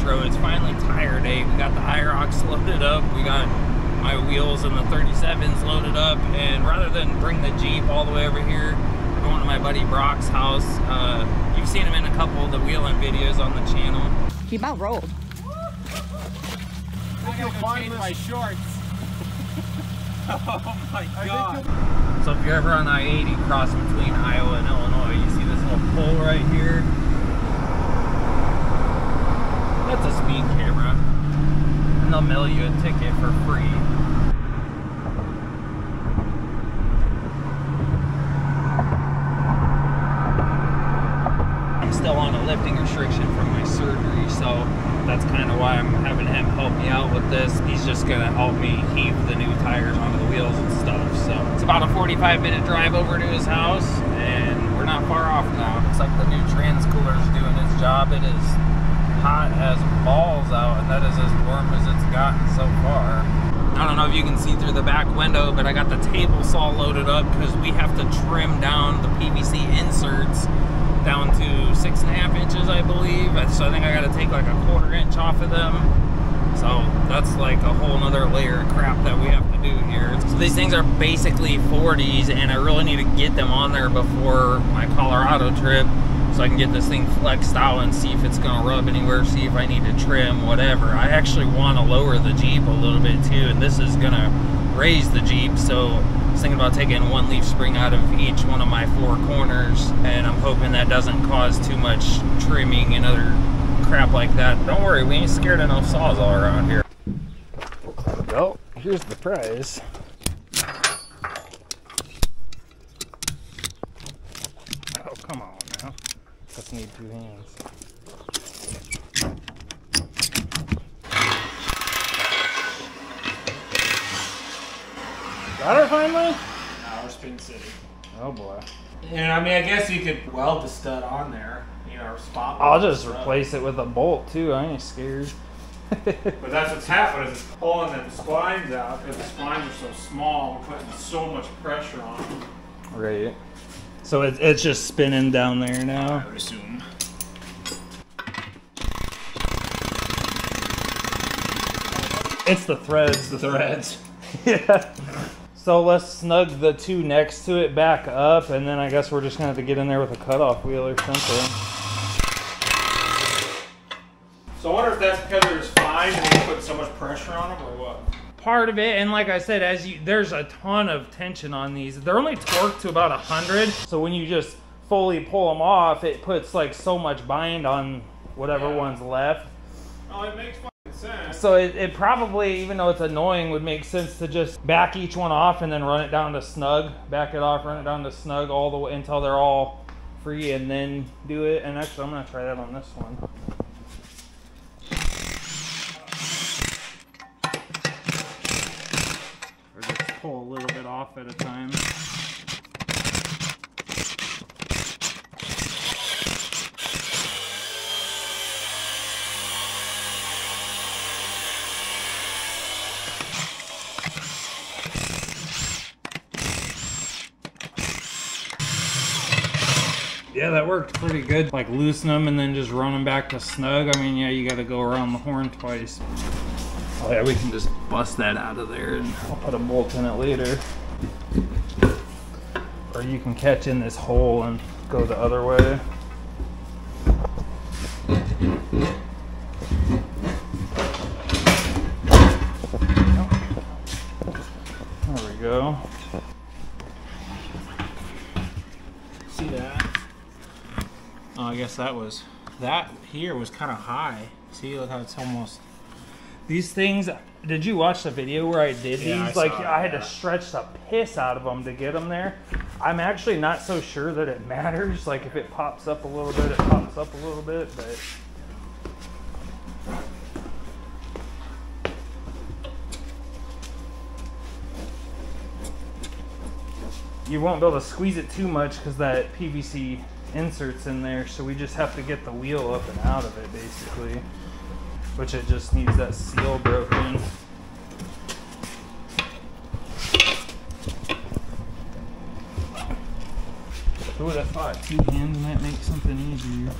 intro. It's finally tire day. We got the Iroks loaded up. We got my wheels and the 37s loaded up. And rather than bring the Jeep all the way over here, we're going to my buddy Brock's house. You've seen him in a couple of the wheeling videos on the channel. He about rolled. I gotta change my shorts. Oh my god. So if you're ever on I-80 crossing between Iowa and Illinois, you see this little pole right here. That's a speed camera. And they'll mail you a ticket for free. I'm still on a lifting restriction from my surgery, so that's kind of why I'm having him help me out with this. He's just gonna help me heave the new tires onto the wheels and stuff. So it's about a 45-minute drive over to his house, and we're not far off now. Looks like the new trans cooler's doing its job. It is hot as balls out, and that is as warm as it's gotten so far. I don't know if you can see through the back window, but I got the table saw loaded up because we have to trim down the PVC inserts down to 6.5 inches, I believe. So I think I got to take like a 1/4 inch off of them. So that's like a whole nother layer of crap that we have to do here. So these things are basically 40s, and I really need to get them on there before my Colorado trip, so I can get this thing flexed out and see if it's gonna rub anywhere, see if I need to trim, whatever. I actually want to lower the Jeep a little bit too, and this is gonna raise the Jeep, so I was thinking about taking one leaf spring out of each one of my 4 corners, and I'm hoping that doesn't cause too much trimming and other crap like that. Don't worry, we ain't scared of no saws all around here. Well, here's the prize. Oh, come on now. Let's need 2 hands. Got her finally? No, we're Spin City. Oh boy. And I mean, I guess you could weld the stud on there, you know, or spot. I'll just replace it with a bolt too. I ain't scared. But that's what's happening, is it's pulling them splines out, because the splines are so small, we're putting so much pressure on them. Right. So it's just spinning down there now. I would assume. It's the threads. The threads. Yeah. So let's snug the 2 next to it back up, and then I guess we're just gonna have to get in there with a cutoff wheel or something. So I wonder if that's because they're spines and you put so much pressure on them, or what? Part of it, and like I said, there's a ton of tension on these. They're only torqued to about 100, so when you just fully pull them off, it puts like so much bind on whatever one's left. Oh, it makes fucking sense. So it probably, even though it's annoying, would make sense to just back each one off and then run it down to snug, back it off, run it down to snug all the way until they're all free, and then do it. And actually, I'm gonna try that on this one. Or just pull a little bit off at a time. Yeah, that worked pretty good. Like loosen them and then just run them back to snug. I mean, yeah, you got to go around the horn twice. Oh yeah, we can just bust that out of there, and I'll put a bolt in it later. Or you can catch in this hole and go the other way. There we go. See that? Oh, I guess that here was kind of high. See, look how it's almost. These things, did you watch the video where I did these? I had to stretch the piss out of them to get them there. I'm actually not so sure that it matters. Like if it pops up a little bit, it pops up a little bit, but. You won't be able to squeeze it too much because that PVC insert's in there, so we just have to get the wheel up and out of it basically, which it just needs that seal broken. Who would have thought 2 hands might make something easier?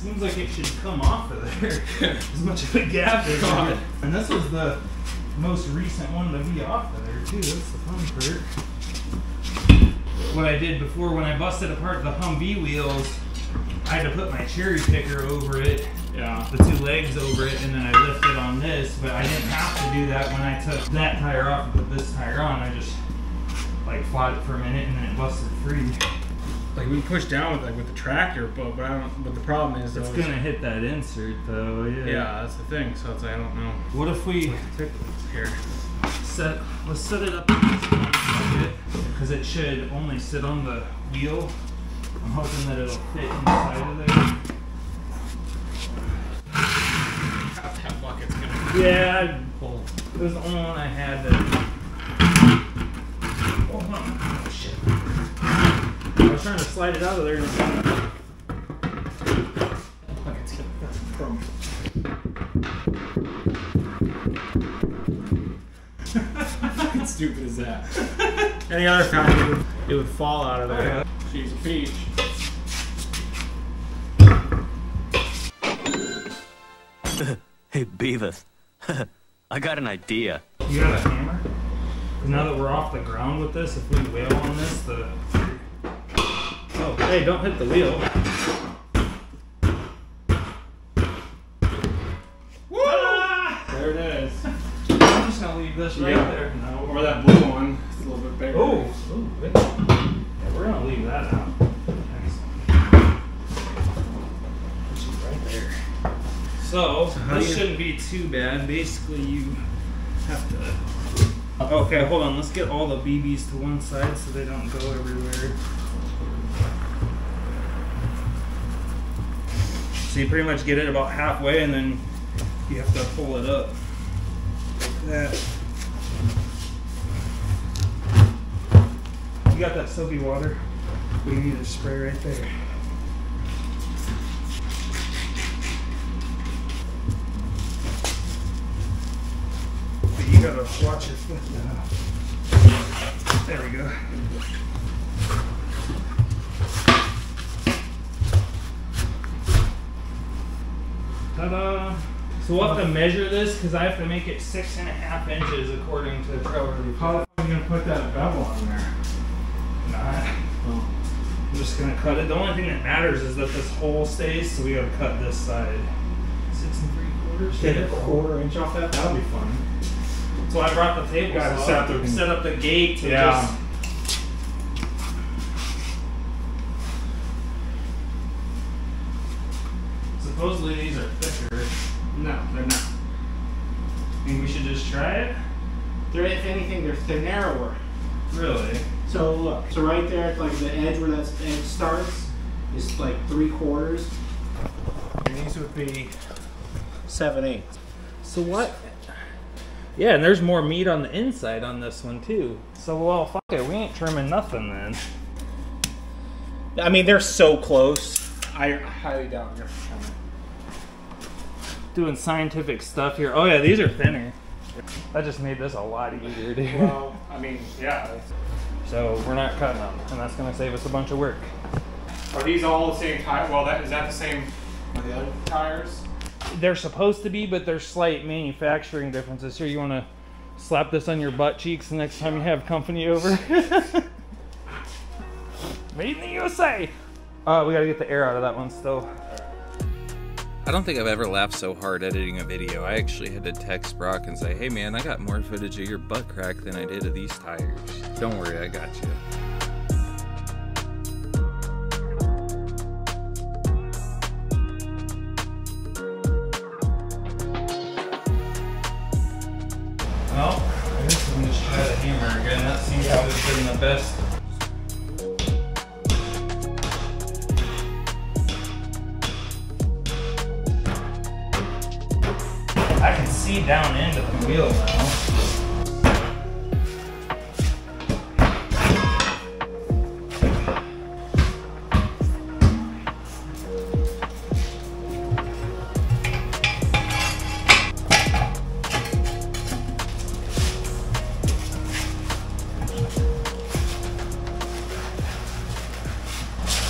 Seems like it should come off of there. As much of a gap as God. And this was the most recent one to be off of there too. That's the fun part. What I did before when I busted apart the Humvee wheels, I had to put my cherry picker over it. Yeah. The two legs over it, and then I lifted on this, but I didn't have to do that when I took that tire off and put this tire on. I just like fought it for a minute and then it busted free. Like we push down with the tractor, but the problem is it's gonna hit that insert though. Yeah. Yeah, that's the thing. So it's like, I don't know. What if we Here. Let's set it up in this one bucket because it should only sit on the wheel. I'm hoping that it'll fit inside of there. That bucket's gonna. Yeah, it was the only one I had that. Oh, shit. I was trying to slide it out of there and Bucket's gonna. That's a problem. How stupid is that? any other time it would fall out of there. She's a peach. Hey, Beavis. I got an idea. You got a hammer? Now that we're off the ground with this, if we wheel on this, oh, hey, don't hit the wheel. Woo! There it is. I'm just gonna leave this right there. No. Or that blue one. It's a little bit bigger. Oh, big. Yeah, we're gonna leave that out. She's right there. So this shouldn't be too bad. Basically, you have to. Okay, hold on. Let's get all the BBs to one side so they don't go everywhere. So you pretty much get it about halfway, and then you have to pull it up like that. You got that soapy water? We need to spray right there. But you gotta watch your foot now. There we go. Ta-da! So we'll have to measure this because I have to make it 6.5 inches according to Trevor. How are you gonna put that bevel on there? Not. Oh. I'm just gonna cut it. The only thing that matters is that this hole stays, so we gotta cut this side. 6 3/4. Take a 1/4 inch off that? That'll be fun. So I brought the table Gotta saw, set up the gate to just. Supposedly these are thicker. No, they're not. Think we should just try it? They're, if anything, they're narrower. Really? So look, so right there, like the edge where that edge starts, is like 3/4. And these would be 7/8. So what? Yeah, and there's more meat on the inside on this one too. So well, fuck it, we ain't trimming nothing then. I mean, they're so close. I highly doubt you're trimming. Doing scientific stuff here. Oh yeah, these are thinner. That just made this a lot easier, dude. Well, I mean, yeah. So we're not cutting them, and that's gonna save us a bunch of work. Are these all the same tire? Well, is that the same with the other tires? They're supposed to be, but there's slight manufacturing differences. Here, you wanna slap this on your butt cheeks the next time you have company over? Made in the USA! We gotta get the air out of that one still. I don't think I've ever laughed so hard editing a video. I actually had to text Brock and say, hey man, I got more footage of your butt crack than I did of these tires. Don't worry, I got you. Well, I guess we can just try the hammer again. That seems to have been the best. I can see down into the wheel now.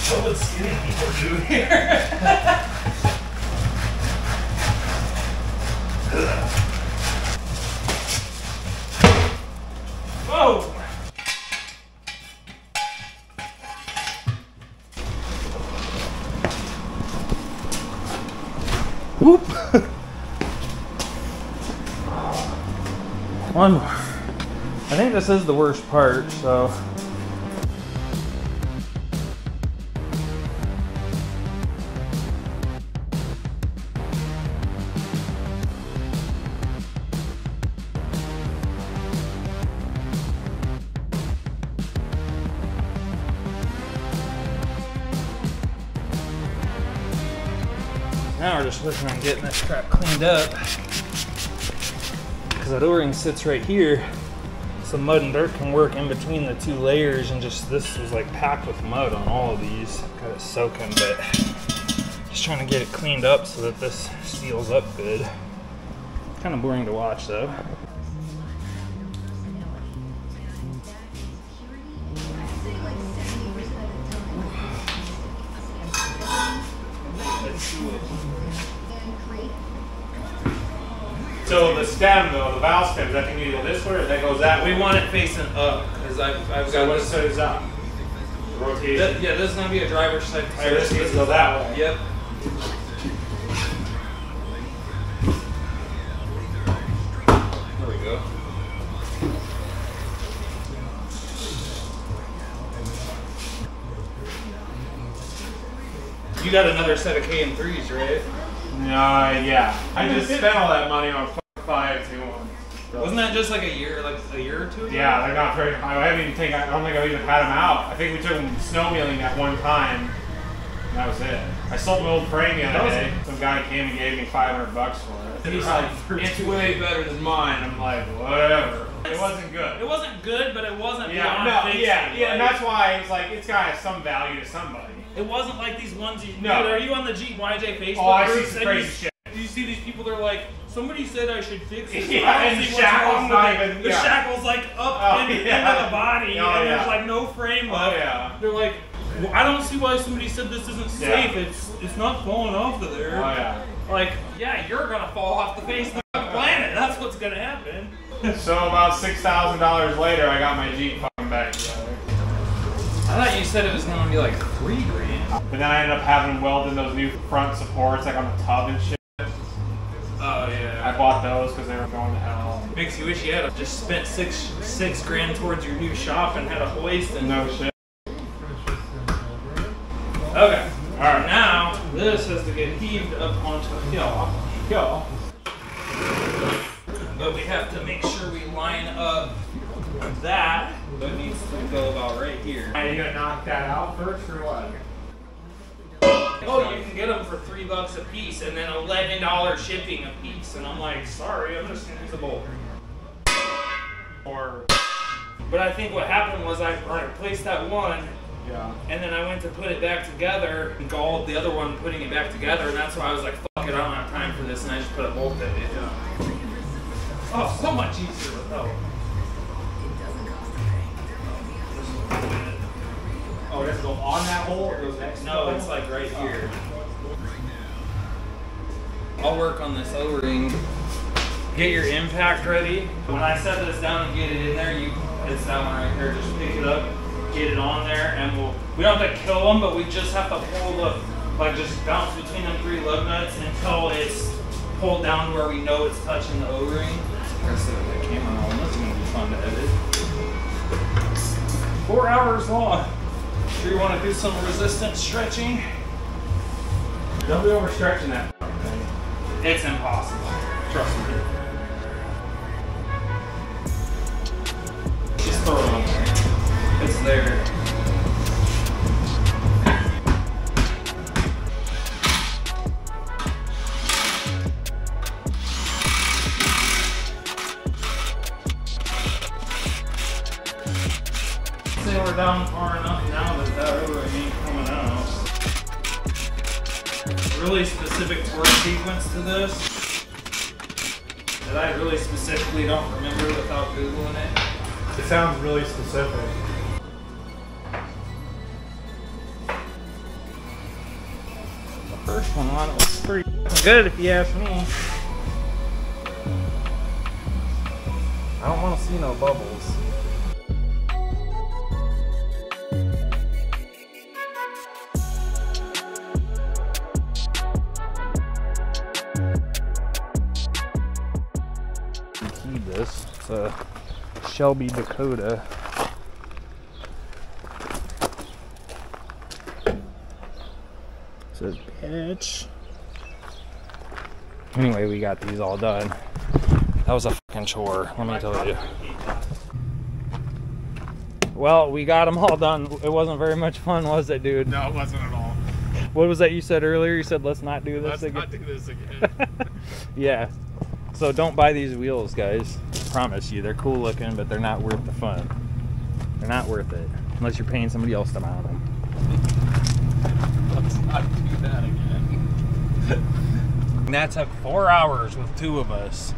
What would skinny people do here? Whoa! Whoop! One more. I think this is the worst part, so. Now we're just working on getting this crap cleaned up. Because that O-ring sits right here. So mud and dirt can work in between the two layers, and just this was like packed with mud on all of these. Got it soaking, but just trying to get it cleaned up so that this seals up good. Kind of boring to watch though. So the stem though, the valve stem, does that thing need to go this way or that goes that way? We want it facing up because I've got So this. what is up? Rotation. Yeah, this is gonna be a driver's side So tire. this needs to go that way. Yep. There we go. You got another set of K&3s, right? Yeah. I just spent all that money on 521. Wasn't that just like a year or two ago? Yeah, they're not very. I haven't even taken. I don't think I've even had them out. I think we took them snowmobiling at one time, and that was it. I sold my old frame the other day. Some guy came and gave me $500 for it. He's like, "It's way better than mine." I'm like, "Whatever." It wasn't good. It wasn't good, but it wasn't Yeah, beyond no, fixing. yeah, and that's why it's like it's got some value to somebody. It wasn't like these ones you. No. Dude, are you on the Jeep YJ Facebook? Oh, I see group? some And crazy you- shit. You see these people? They're like, somebody said I should fix it. Yeah, I don't and see what's shackles wrong not with it. even- The yeah. shackles like up Oh, into yeah. the body, Oh, and yeah. there's like no frame Oh left. yeah. They're like, well, I don't see why somebody said this isn't Yeah. safe. It's not falling off of there. Oh yeah. Like, yeah, you're gonna fall off the face of the planet. That's what's gonna happen. So about $6,000 later, I got my Jeep fucking back together. I thought you said it was gonna be like $3,000. But then I ended up having welded those new front supports like on the tub and shit. Oh yeah. I bought those because they were going to hell. Makes you wish you had just spent six grand towards your new shop and had a hoist and No shit. Okay. Alright, now this has to get heaved up onto a hill. But we have to make sure we line up that. That needs to go about right here. Are you gonna knock that out first or what? Oh, you can get them for $3 a piece and then $11 shipping a piece. And I'm like, sorry, I'm just gonna use a bolt. Or But I think what happened was I replaced that one, yeah. and then I went to put it back together and galled the other one putting it back together, and that's why I was like, fuck it, I don't have time for this, and I just put a bolt in it. Yeah. Oh, so much easier without. Oh, it has to go on that hole or goes next to No, the it's hole? like right here. I'll work on this O-ring. Get your impact ready. When I set this down and get it in there, it's that one right here. Just pick it up, get it on there, and we don't have to kill them, but we just have to pull just bounce between them 3 lug nuts until it's pulled down to where we know it's touching the O-ring. I set the camera on. This is gonna be fun to edit. 4 hours long. Sure you want to do some resistance stretching? Don't be overstretching that fucking thing. It's impossible. Trust me. Just throw it on there. It's there. Say we're down far enough now that that O-ring ain't coming out. Really specific torque sequence to this that I really specifically don't remember without Googling it. It sounds really specific. The first one on it was pretty good if you ask me. I don't want to see no bubbles. Keyed this. It's a Shelby Dakota. Says bitch. Anyway, we got these all done. That was a fucking chore, let me tell you. Well, we got them all done. It wasn't very much fun, was it, dude? No, it wasn't at all. What was that you said earlier? You said let's not do this again. Let's not do this again. Yeah. So don't buy these wheels, guys. I promise you, they're cool looking, but they're not worth the fun. They're not worth it unless you're paying somebody else to mount them. Let's not do that again. And that took 4 hours with 2 of us.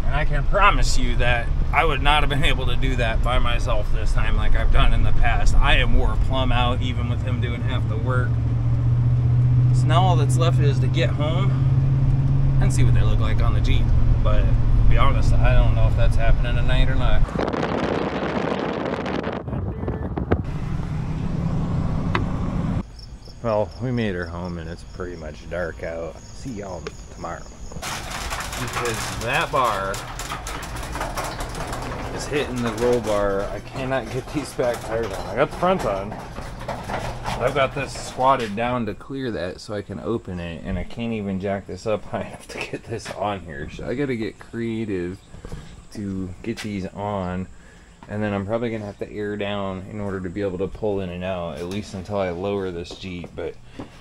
And I can promise you that I would not have been able to do that by myself this time like I've done in the past. I am wore plumb out even with him doing half the work. So now all that's left is to get home and see what they look like on the Jeep. But to be honest, I don't know if that's happening tonight or not. Well, we made her home and it's pretty much dark out. See y'all tomorrow. Because that bar is hitting the roll bar. I cannot get these back tires on. I got the front on. I've got this squatted down to clear that so I can open it, and I can't even jack this up high enough to get this on here. So I gotta get creative to get these on, and then I'm probably gonna have to air down in order to be able to pull in and out, at least until I lower this Jeep. But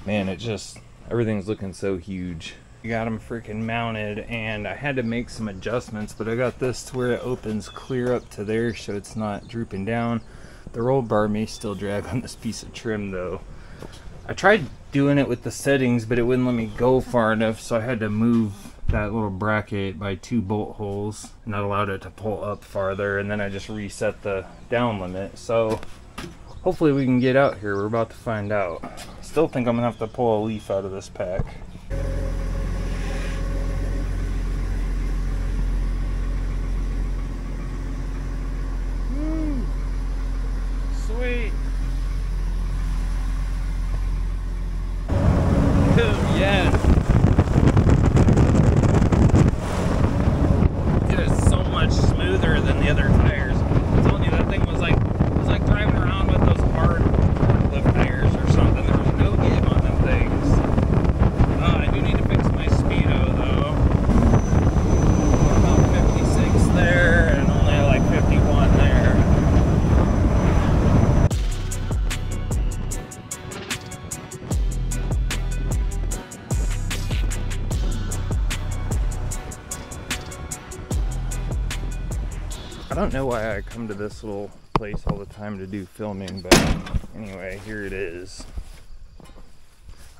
man, it just, everything's looking so huge. We got them freaking mounted, and I had to make some adjustments, but I got this to where it opens clear up to there so it's not drooping down. The roll bar may still drag on this piece of trim though. I tried doing it with the settings, but it wouldn't let me go far enough, so I had to move that little bracket by 2 bolt holes, and that allowed it to pull up farther, and then I just reset the down limit. So hopefully we can get out here. We're about to find out. I still think I'm gonna have to pull a leaf out of this pack. Sweet. Yes. It is so much smoother than the other tires. I'm telling you, that thing was like, it was like driving around with those hard forklift tires or something. There was no give on them things. I do need to fix my speedo though. About 56 there and only like 51 there. I don't know why I come to this little place all the time to do filming, but anyway, here it is.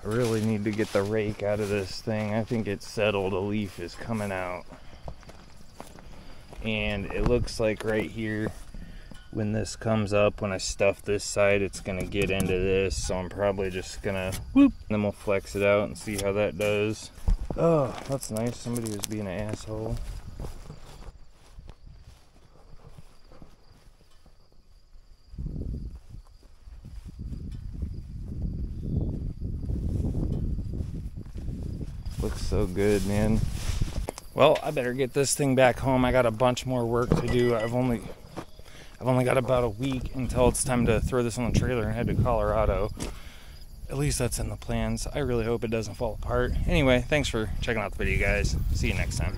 I really need to get the rake out of this thing. I think it's settled. A leaf is coming out. And it looks like right here, when this comes up, when I stuff this side, it's gonna get into this. So I'm probably just gonna whoop, and then we'll flex it out and see how that does. Oh, that's nice. Somebody was being an asshole. Looks so good, man. Well, I better get this thing back home. I got a bunch more work to do. I've only got about a week until it's time to throw this on the trailer and head to Colorado. At least that's in the plans. I really hope it doesn't fall apart. Anyway, thanks for checking out the video, guys. See you next time.